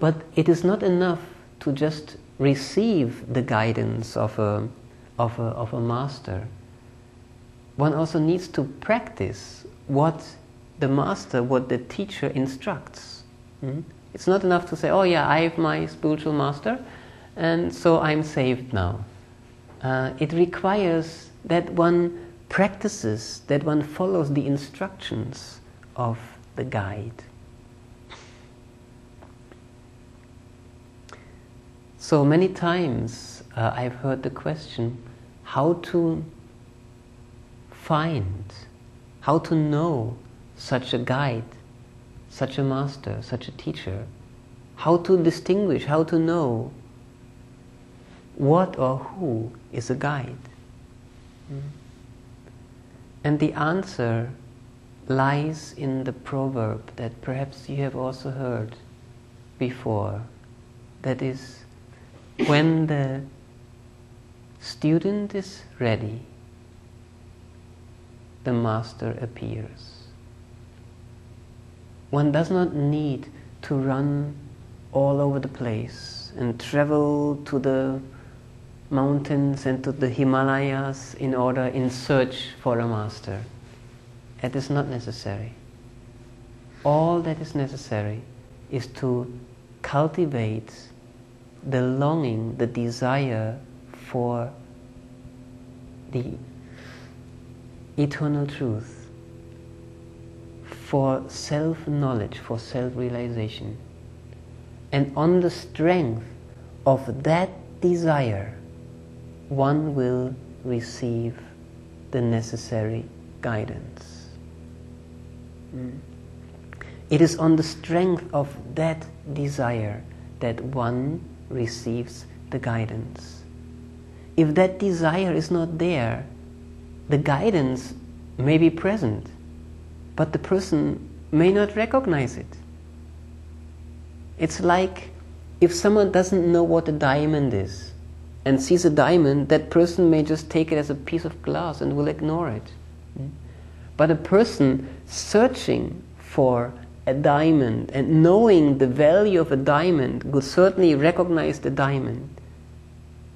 But it is not enough to just receive the guidance of a master. One also needs to practice what the master, what the teacher instructs. It's not enough to say, oh yeah, I have my spiritual master, and so I'm saved now. It requires that one practices, that one follows the instructions of the guide. So many times I've heard the question, how to find, how to know such a guide, such a master, such a teacher, how to distinguish, how to know what or who is a guide. And the answer lies in the proverb that perhaps you have also heard before. That is, when the student is ready, the master appears. One does not need to run all over the place and travel to the mountains and to the Himalayas in search for a master. That is not necessary. All that is necessary is to cultivate the longing, the desire for the eternal truth, for self-knowledge, for self-realization. And on the strength of that desire, one will receive the necessary guidance. It is on the strength of that desire that one receives the guidance. If that desire is not there, the guidance may be present, but the person may not recognize it. It's like if someone doesn't know what a diamond is and sees a diamond, that person may just take it as a piece of glass and will ignore it. But a person searching for a diamond and knowing the value of a diamond will certainly recognize the diamond.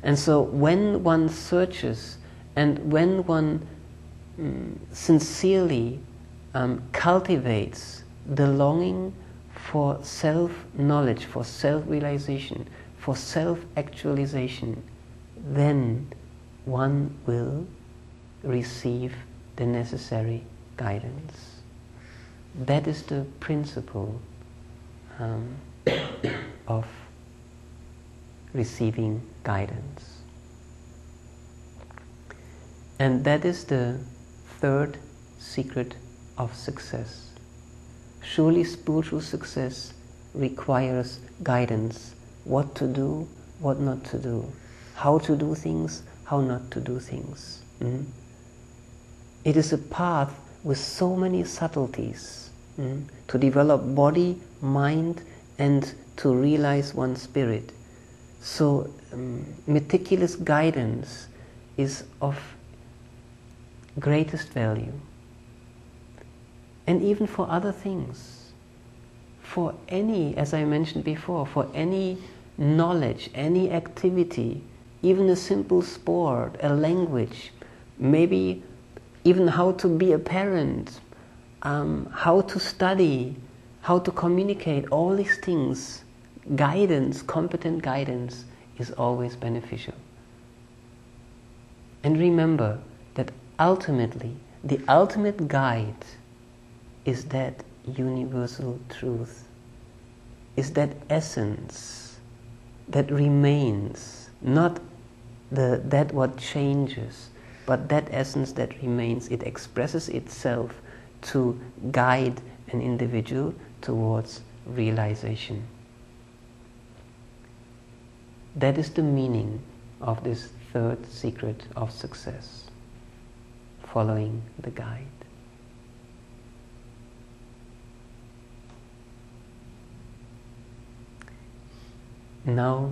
And so when one searches and when one sincerely cultivates the longing for self-knowledge, for self-realization, for self-actualization, then one will receive the necessary guidance. That is the principle of receiving guidance. And that is the third secret of success. Surely spiritual success requires guidance. What to do, what not to do. How to do things, how not to do things. It is a path with so many subtleties to develop body, mind, and to realize one's spirit. So meticulous guidance is of greatest value. And even for other things, for any, as I mentioned before, for any knowledge, any activity, even a simple sport, a language, maybe even how to be a parent, how to study, how to communicate, all these things, guidance, competent guidance is always beneficial. And remember that ultimately, the ultimate guide is that universal truth, is that essence that remains, not that what changes, but that essence that remains. It expresses itself to guide an individual towards realization. That is the meaning of this third secret of success, following the guide. Now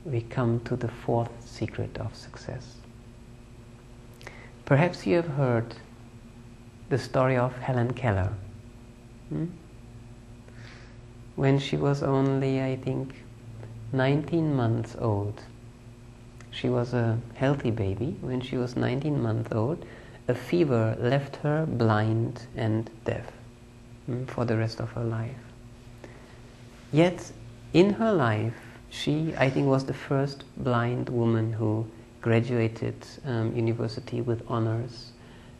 we come to the fourth secret of success. Perhaps you have heard the story of Helen Keller. when she was only, I think, 19 months old. She was a healthy baby. When she was 19 months old, a fever left her blind and deaf for the rest of her life. Yet, in her life, she, I think, was the first blind woman who graduated university with honors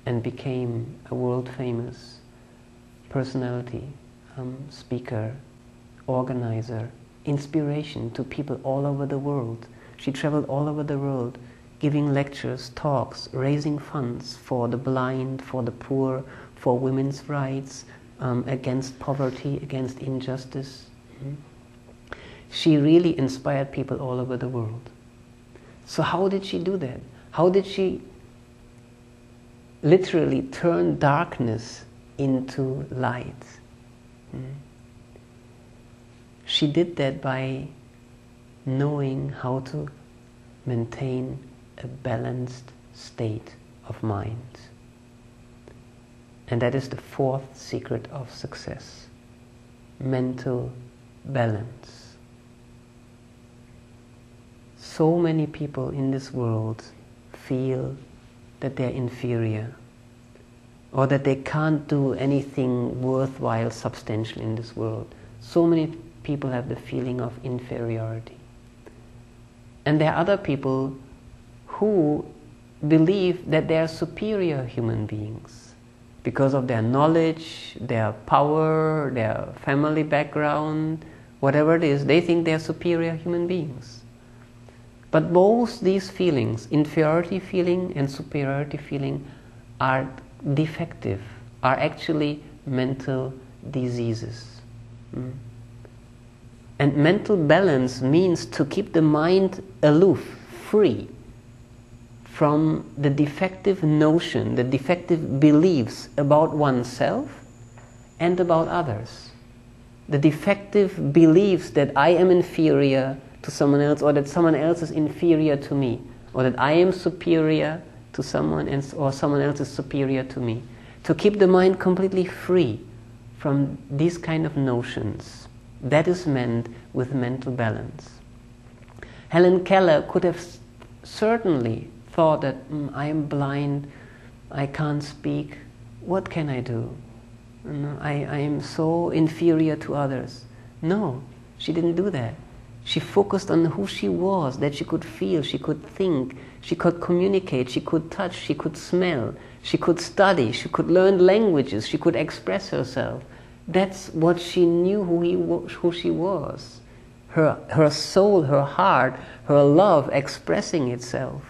and became a world-famous personality, speaker, organizer, inspiration to people all over the world. She traveled all over the world, giving lectures, talks, raising funds for the blind, for the poor, for women's rights, against poverty, against injustice. She really inspired people all over the world. So how did she do that? How did she literally turn darkness into light? She did that by knowing how to maintain a balanced state of mind. And that is the fourth secret of success: mental balance. So many people in this world feel that they're inferior, or that they can't do anything worthwhile, substantial in this world. So many people have the feeling of inferiority. And there are other people who believe that they are superior human beings because of their knowledge, their power, their family background, whatever it is. They think they are superior human beings. But both these feelings, inferiority feeling and superiority feeling, are defective, are actually mental diseases. And mental balance means to keep the mind aloof, free from the defective notion, the defective beliefs about oneself and about others. The defective beliefs that I am inferior to someone else, or that someone else is inferior to me, or that I am superior to someone else, or someone else is superior to me. To keep the mind completely free from these kind of notions. That is meant with mental balance. Helen Keller could have certainly thought that I am blind, I can't speak, what can I do? I am so inferior to others. No, she didn't do that. She focused on who she was, that she could feel, she could think, she could communicate, she could touch, she could smell, she could study, she could learn languages, she could express herself. That's what she knew who she was. Her soul, her heart, her love expressing itself.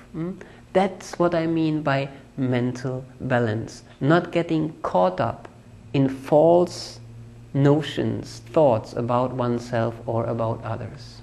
That's what I mean by mental balance. Not getting caught up in false notions, thoughts about oneself or about others.